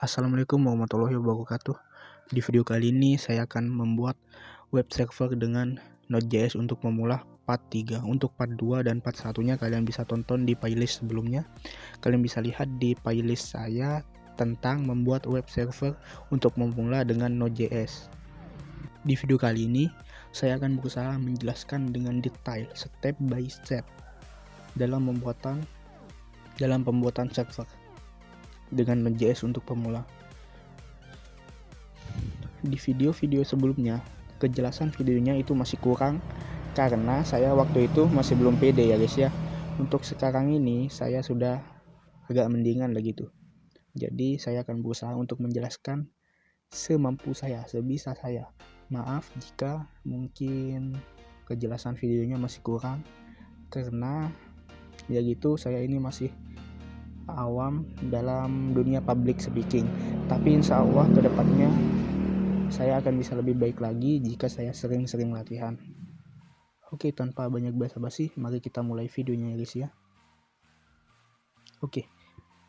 Assalamualaikum warahmatullahi wabarakatuh. Di video kali ini saya akan membuat web server dengan Node.js untuk pemula part 3. Untuk part 2 dan part 1-nya kalian bisa tonton di playlist sebelumnya. Kalian bisa lihat di playlist saya tentang membuat web server untuk pemula dengan Node.js. Di video kali ini saya akan berusaha menjelaskan dengan detail step by step dalam pembuatan server dengan Node.js untuk pemula. Di video-video sebelumnya, kejelasan videonya itu masih kurang karena saya waktu itu masih belum pede ya guys ya. Untuk sekarang ini saya sudah agak mendingan lah gitu. Jadi saya akan berusaha untuk menjelaskan semampu saya, sebisa saya. Maaf jika mungkin kejelasan videonya masih kurang karena ya gitu, saya ini masih awam dalam dunia public speaking, tapi insya Allah kedepannya saya akan bisa lebih baik lagi jika saya sering-sering latihan. Oke, tanpa banyak basa-basi, mari kita mulai videonya ya guys ya. Oke,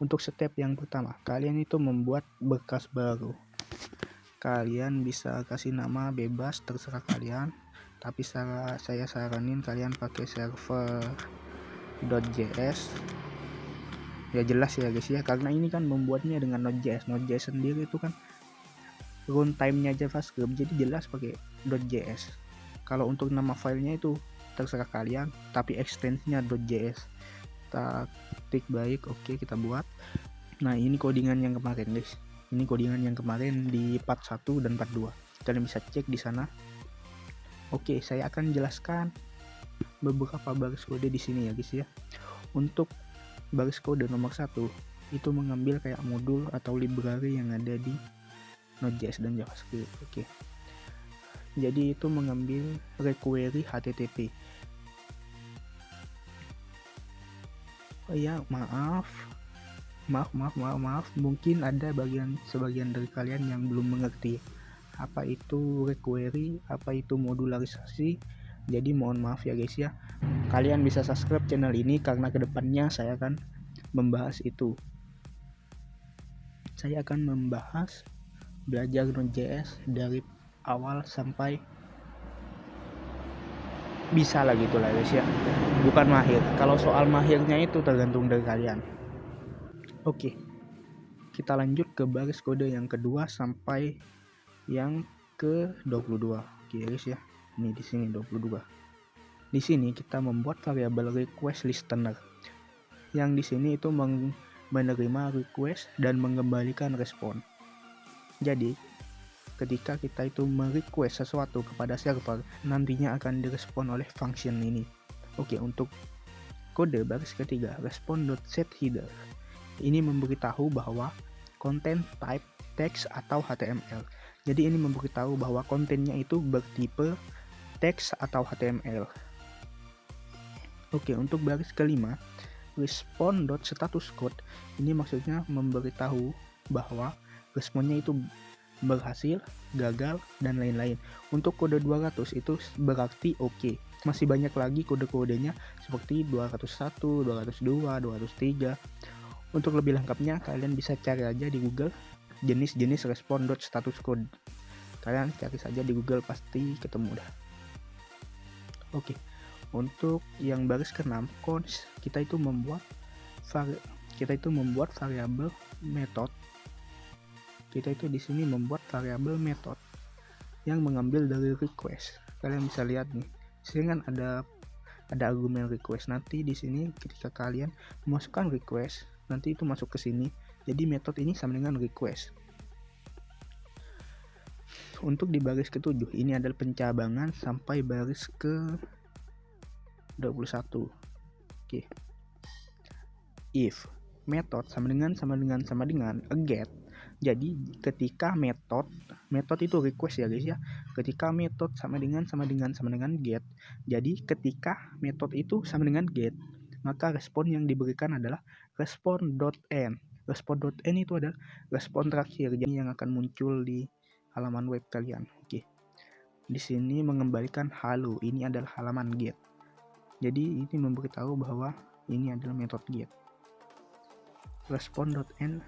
untuk step yang pertama, kalian itu membuat berkas baru. Kalian bisa kasih nama bebas, terserah kalian, tapi saya saranin kalian pakai server.js. Ya jelas ya guys ya, karena ini kan membuatnya dengan Node.js. Node.js sendiri itu kan runtime-nya JavaScript, jadi jelas pakai .js. Kalau untuk nama filenya itu terserah kalian, tapi ekstensinya .js. Kita klik baik, oke kita buat. Nah ini codingan yang kemarin guys. Ini codingan yang kemarin di part 1 dan part 2. Kalian bisa cek di sana. Oke, saya akan jelaskan beberapa baris kode di sini ya guys ya. Untuk baris kode nomor 1 itu mengambil kayak modul atau library yang ada di Node.js dan JavaScript. Oke. Jadi itu mengambil require HTTP. Oh ya, maaf. Mungkin ada sebagian dari kalian yang belum mengerti apa itu require, apa itu modularisasi. Jadi mohon maaf ya guys ya. Kalian bisa subscribe channel ini karena kedepannya saya akan membahas itu. Saya akan membahas belajar Node.js dari awal sampai bisa lah gitu lah guys ya, bukan mahir. Kalau soal mahirnya itu tergantung dari kalian. Oke, kita lanjut ke baris kode yang kedua sampai yang ke 22. Oke guys ya, ini di sini 22. Di sini kita membuat variabel request listener yang di sini itu menerima request dan mengembalikan respon. Jadi ketika kita itu merequest sesuatu kepada server, nantinya akan direspon oleh function ini. Oke, untuk kode baris ketiga, respond.setHeader. Ini memberitahu bahwa content type text atau HTML. Jadi ini memberitahu bahwa kontennya itu bertipe teks atau HTML. Oke, untuk baris kelima, respond.statuscode. Ini maksudnya memberitahu bahwa responnya itu berhasil, gagal, dan lain-lain. Untuk kode 200 itu berarti oke. Masih banyak lagi kode-kodenya seperti 201, 202, 203. Untuk lebih lengkapnya kalian bisa cari aja di Google jenis-jenis respond.statuscode. Kalian cari saja di Google, pasti ketemu dah. Oke. Untuk yang baris ke-6, cons, kita itu membuat variabel method. Kita itu di sini membuat variabel method yang mengambil dari request. Kalian bisa lihat nih, sini kan ada argumen request. Nanti di sini ketika kalian memasukkan request, nanti itu masuk ke sini. Jadi metode ini sama dengan request. Untuk di baris ke-7 ini adalah pencabangan sampai baris ke 21. Oke. If method sama dengan get. Jadi ketika metode itu request ya guys ya. Ketika method sama dengan get. Jadi ketika metode itu sama dengan get, maka respon yang diberikan adalah respon.end. Respon.end itu adalah respon terakhir yang akan muncul di halaman web kalian. Oke. Di sini mengembalikan halo. Ini adalah halaman get. Jadi ini memberitahu bahwa ini adalah metode get. Respon.end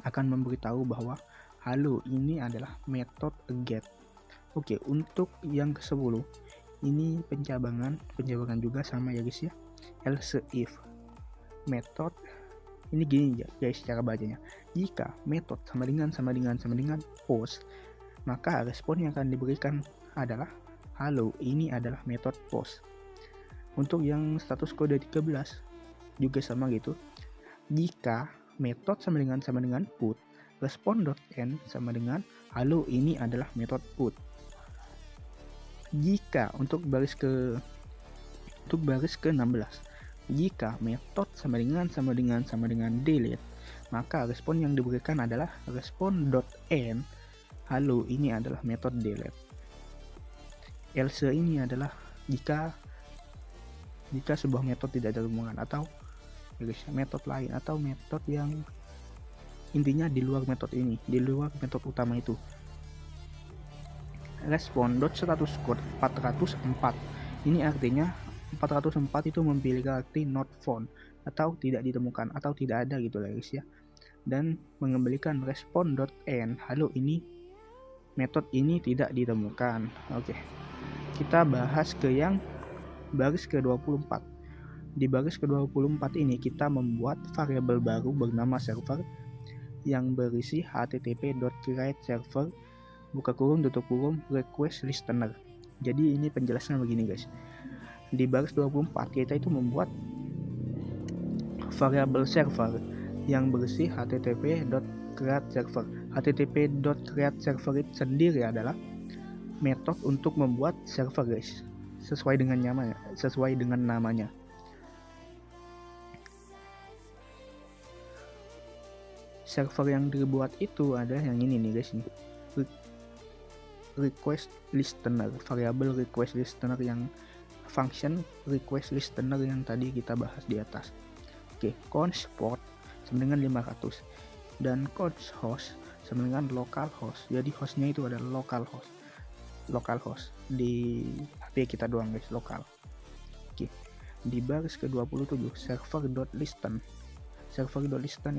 akan memberitahu bahwa halo ini adalah metode get. Oke, untuk yang ke-10 ini pencabangan juga sama ya guys ya. Else if method ini gini ya guys cara bacanya. Jika metode sama dengan post, maka respon yang akan diberikan adalah halo ini adalah metode post. Untuk yang status kode 13 juga sama gitu. Jika metode sama dengan put, respon.end sama dengan halo ini adalah metode put. Jika untuk baris ke-16, jika metode sama dengan delete, maka respon yang diberikan adalah respon.end halo ini adalah metode delete. Else ini adalah jika sebuah metode tidak ditemukan, atau metode lain atau metode yang intinya di luar metode ini, di luar metode utama itu. Respon.status code 404 ini artinya 404 itu memiliki arti not found atau tidak ditemukan atau tidak ada gitu lah guys ya, dan mengembalikan respon.end halo ini metode ini tidak ditemukan. Oke, kita bahas ke yang baris ke-24. Di baris ke-24 ini kita membuat variabel baru bernama server yang berisi http.createServer buka kurung tutup kurung request listener. Jadi ini penjelasannya begini guys. Di baris 24 kita itu membuat variabel server yang berisi http.createServer. http.createServer itu sendiri adalah metode untuk membuat server guys, sesuai dengan namanya. Server yang dibuat itu adalah yang ini nih guys, nih request listener, variabel request listener yang function request listener yang tadi kita bahas di atas. Oke, const port sama dengan 500 dan const host sama dengan localhost. Jadi hostnya itu adalah localhost di HP kita doang guys, lokal. Oke, di baris ke-27 server.listen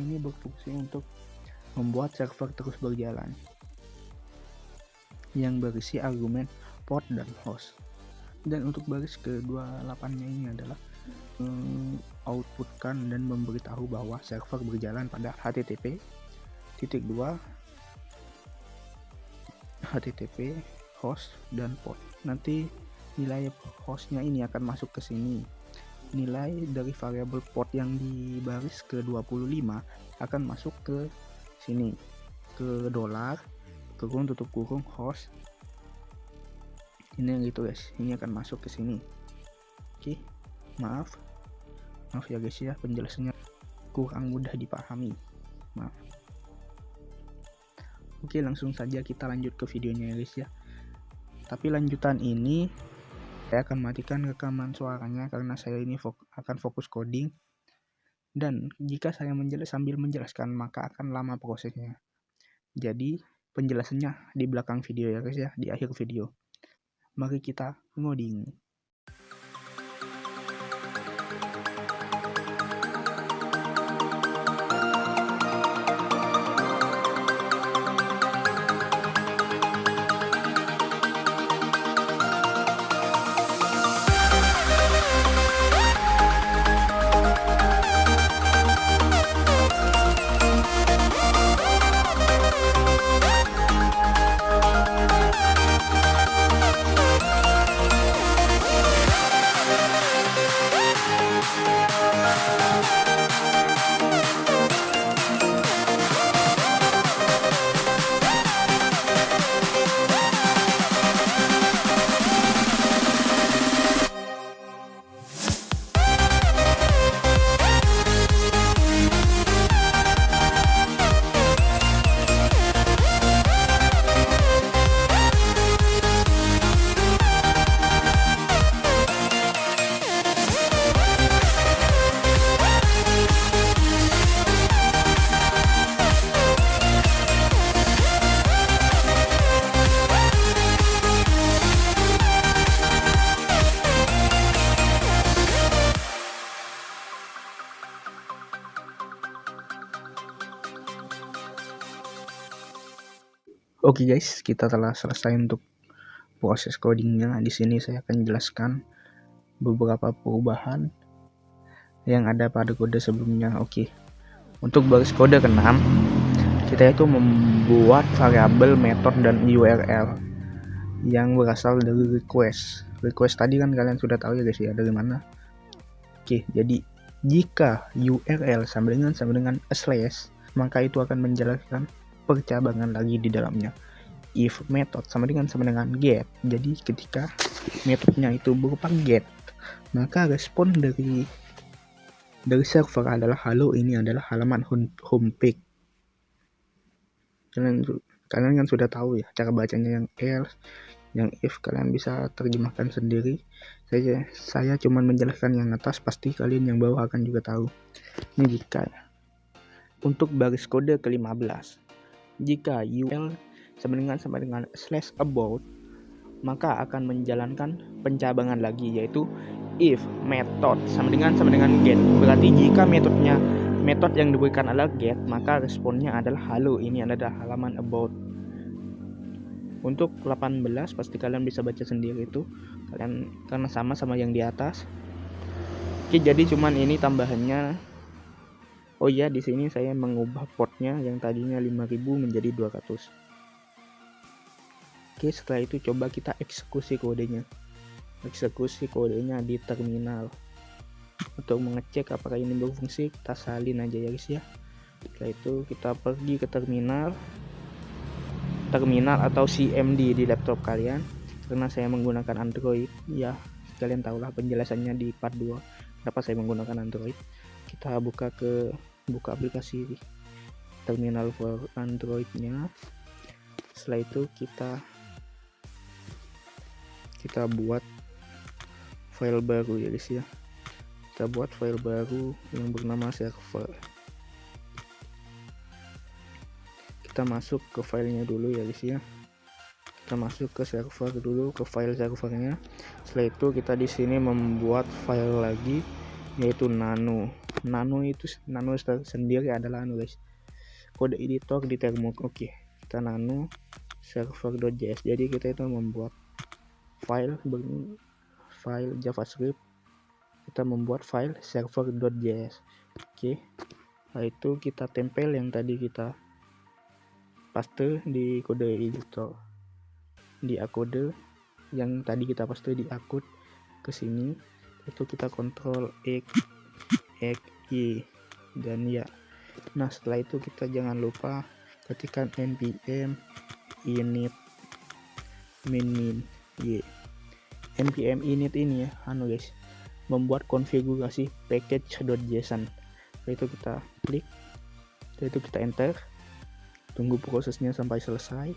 ini berfungsi untuk membuat server terus berjalan yang berisi argumen port dan host. Dan untuk baris ke-28 nya ini adalah outputkan dan memberitahu bahwa server berjalan pada http host dan port. Nanti nilai hostnya ini akan masuk ke sini. Nilai dari variabel port yang di baris ke-25 akan masuk ke sini, ke $, kurung tutup kurung host ini gitu guys, ini akan masuk ke sini. Oke, maaf ya guys ya, penjelasannya kurang mudah dipahami, maaf. Oke, langsung saja kita lanjut ke videonya ya guys ya. Tapi lanjutan ini saya akan matikan rekaman suaranya karena saya ini akan fokus coding, dan jika saya sambil menjelaskan maka akan lama prosesnya. Jadi penjelasannya di belakang video ya guys ya, di akhir video. Mari kita ngoding. Oke guys, kita telah selesai untuk proses codingnya. Di sini saya akan jelaskan beberapa perubahan yang ada pada kode sebelumnya. Oke, untuk baris kode ke-6, kita itu membuat variabel method dan URL yang berasal dari request. Request tadi kan kalian sudah tahu ya guys ya, dari mana. Oke, jadi jika URL sama dengan a slash, maka itu akan menjelaskan percabangan lagi di dalamnya. If method sama dengan get, jadi ketika metodenya itu berupa get, maka respon dari server adalah halo, ini adalah halaman homepage. Kalian kan sudah tahu ya cara bacanya yang else, yang if kalian bisa terjemahkan sendiri. Saya cuma menjelaskan yang atas, pasti kalian yang bawah akan juga tahu. Ini jika untuk baris kode ke-15, jika URL sama dengan /about, maka akan menjalankan pencabangan lagi, yaitu if method sama dengan get. Berarti jika metode yang diberikan adalah get, maka responnya adalah halo, ini adalah halaman about. Untuk 18 pasti kalian bisa baca sendiri itu, kalian karena sama yang di atas. Oke, jadi cuman ini tambahannya. Oh iya, di sini saya mengubah portnya yang tadinya 5000 menjadi 200. Oke, setelah itu coba kita eksekusi kodenya. Eksekusi kodenya di terminal. Untuk mengecek apakah ini berfungsi, kita salin aja ya guys ya. Setelah itu kita pergi ke terminal atau CMD di laptop kalian. Karena saya menggunakan Android, ya kalian tahulah penjelasannya di part 2 kenapa saya menggunakan Android. Kita buka aplikasi terminal for Androidnya. Setelah itu kita buat file baru ya guys ya. Kita buat file baru yang bernama server. Kita masuk ke filenya dulu ya guys ya. Kita masuk ke server dulu, ke file servernya. Setelah itu kita di sini membuat file lagi, yaitu nano sendiri adalah guys, kode editor di Termux. Oke, kita nano server.js. jadi kita itu membuat file JavaScript, kita membuat file server.js. Oke, setelah itu kita tempel yang tadi kita paste di kode editor, di akode yang tadi kita paste di akun ke sini. Itu kita kontrol X Y dan ya. Nah, setelah itu kita jangan lupa ketikkan npm init min y. npm init ini ya guys, membuat konfigurasi package.json. Setelah itu kita klik, setelah itu kita enter, tunggu prosesnya sampai selesai.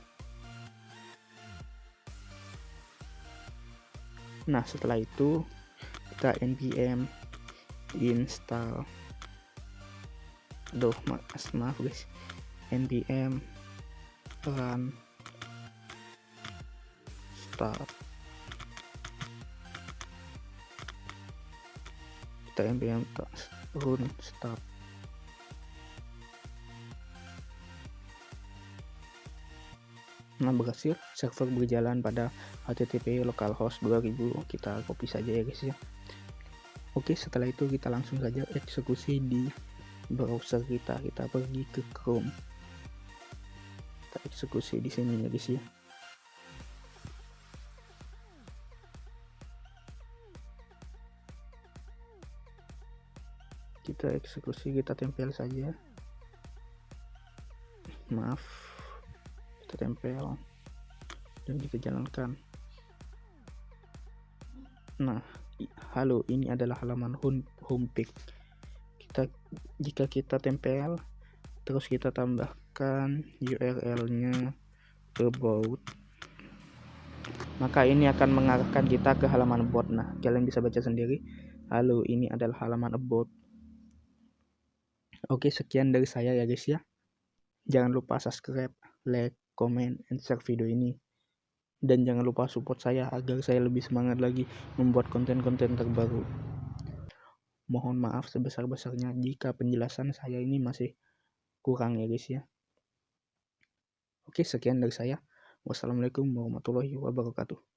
Nah, setelah itu kita npm install, maaf guys, npm run start, kita npm run start. Nah, berhasil, server berjalan pada http localhost 2000. Kita copy saja ya guys ya. Oke, setelah itu kita langsung saja eksekusi di browser kita pergi ke Chrome, kita eksekusi di sini ya guys ya. Kita eksekusi, kita tempel saja, maaf, kita tempel dan kita jalankan. Nah, halo, ini adalah halaman homepage. Jika kita tempel terus kita tambahkan URL-nya about, maka ini akan mengarahkan kita ke halaman about. Nah, kalian bisa baca sendiri, halo, ini adalah halaman about. Oke, sekian dari saya ya guys ya. Jangan lupa subscribe, like, comment, and share video ini. Dan jangan lupa support saya agar saya lebih semangat lagi membuat konten-konten terbaru. Mohon maaf sebesar-besarnya jika penjelasan saya ini masih kurang ya guys ya. Oke, sekian dari saya. Wassalamualaikum warahmatullahi wabarakatuh.